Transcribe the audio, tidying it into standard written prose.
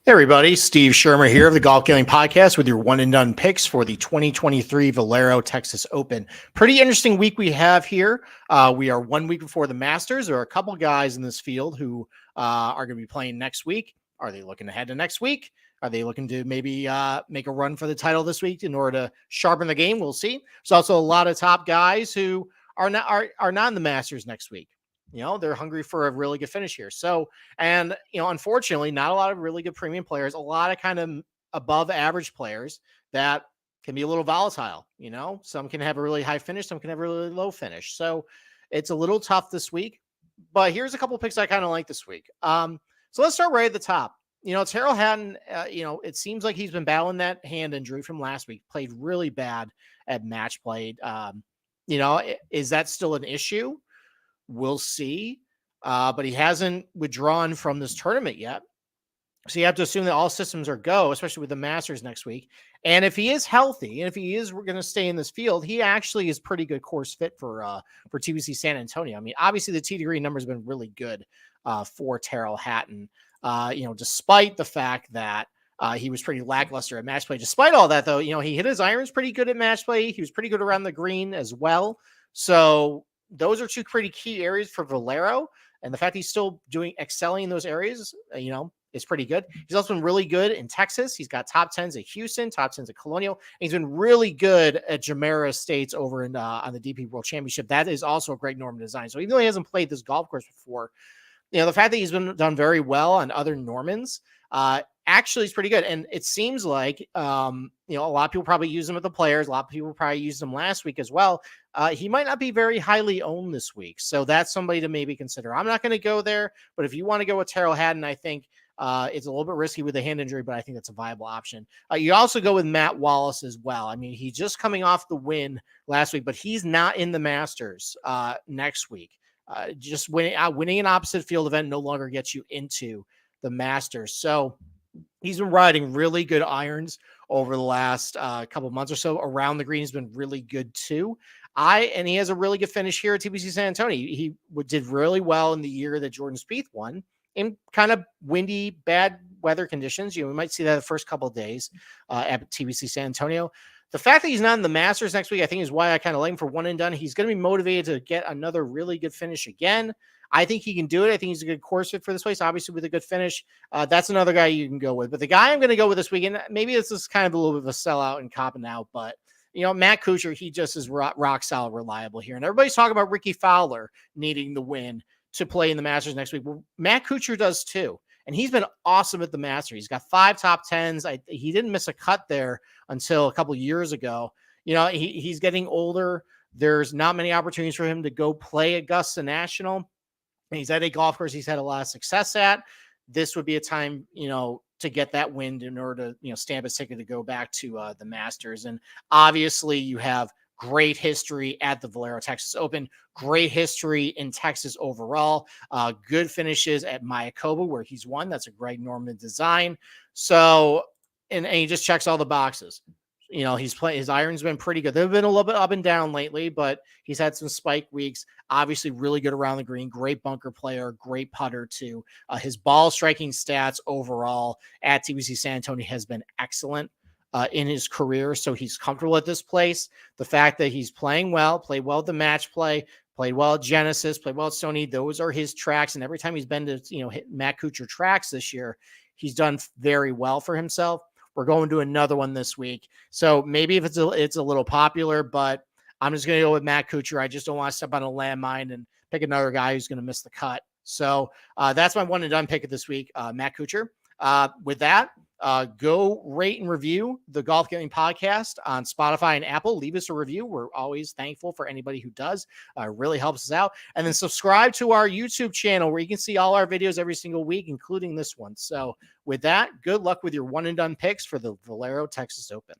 Hey everybody, Steve Shermer here of the Golf Gambling Podcast with your one and done picks for the 2023 Valero Texas Open. Pretty interesting week we have here. We are 1 week before the Masters. There are a couple guys in this field who are going to be playing next week. Are they looking ahead to next week? Are they looking to maybe make a run for the title this week in order to sharpen the game? We'll see. There's also a lot of top guys who are not in the Masters next week. You know, they're hungry for a really good finish here. So, and, unfortunately, not a lot of really good premium players, a lot of kind of above average players that can be a little volatile. Some can have a really high finish, some can have a really low finish. So it's a little tough this week, but here's a couple of picks I kind of like this week. So let's start right at the top. Terrell Hatton, it seems like he's been battling that hand injury from last week, played really bad at match play. Is that still an issue? We'll see. But he hasn't withdrawn from this tournament yet. So you have to assume that all systems are go, especially with the Masters next week. And if he is healthy, and if he is going to stay in this field, he actually is pretty good course fit for TBC San Antonio. I mean, obviously the tee degree numbers have been really good for Terrell Hatton. Despite the fact that he was pretty lackluster at match play. Despite all that, though, he hit his irons pretty good at match play. He was pretty good around the green as well. So those are two pretty key areas for Valero. And the fact he's still excelling in those areas, is pretty good. He's also been really good in Texas. He's got top 10s at Houston, top 10s at Colonial. And he's been really good at Jumeirah Estates over on the DP World Championship. That is also a great Norman design. So even though he hasn't played this golf course before, the fact that he's been done very well on other Normans, actually is pretty good. And it seems like, a lot of people probably use him at the Players. A lot of people probably used him last week as well. He might not be very highly owned this week. So that's somebody to maybe consider. I'm not going to go there, but if you want to go with Terrell Hatton, I think it's a little bit risky with a hand injury, but I think that's a viable option. You also go with Matt Wallace as well. I mean, he's just coming off the win last week, but he's not in the Masters next week. Just winning an opposite field event no longer gets you into the Masters. So he's been riding really good irons over the last couple of months or so. Around the green has been really good too. And he has a really good finish here at TBC San Antonio. He did really well in the year that Jordan Spieth won in kind of windy, bad weather conditions. We might see that the first couple of days at TBC San Antonio. The fact that he's not in the Masters next week, I think, is why I kind of like him for one and done. He's going to be motivated to get another really good finish again. I think he can do it. I think he's a good course fit for this place, obviously with a good finish. That's another guy you can go with. But the guy I'm going to go with this weekend, maybe this is kind of a little bit of a sellout and copping out, but Matt Kuchar, he just is rock solid reliable here. And everybody's talking about Ricky Fowler needing the win to play in the Masters next week. Well, Matt Kuchar does too. And he's been awesome at the Masters. He's got 5 top 10s. He didn't miss a cut there until a couple years ago. He's getting older. There's not many opportunities for him to go play Augusta National. And he's at a golf course he's had a lot of success at. This would be a time, to get that win in order to, stamp his ticket to go back to the Masters. And obviously you have great history at the Valero Texas Open, great history in Texas overall, good finishes at Mayakoba where he's won. That's a Greg Norman design. So, and he just checks all the boxes. His iron's been pretty good. They've been a little bit up and down lately, but he's had some spike weeks. Obviously, really good around the green. Great bunker player, great putter too. His ball striking stats overall at TBC San Antonio has been excellent in his career. So he's comfortable at this place. The fact that he's playing well, played well at the match play, played well at Genesis, played well at Sony. Those are his tracks. And every time he's been to, hit Matt Kuchar tracks this year, he's done very well for himself. We're going to another one this week. So maybe if it's a little popular, but I'm just going to go with Matt Kuchar. I just don't want to step on a landmine and pick another guy who's going to miss the cut. So that's my one and done pick of this week, Matt Kuchar. With that, go rate and review the Golf Gambling Podcast on Spotify and Apple. Leave us a review. We're always thankful for anybody who does. Really helps us out. And then subscribe to our YouTube channel where you can see all our videos every single week, including this one. So with that, good luck with your one and done picks for the Valero Texas Open.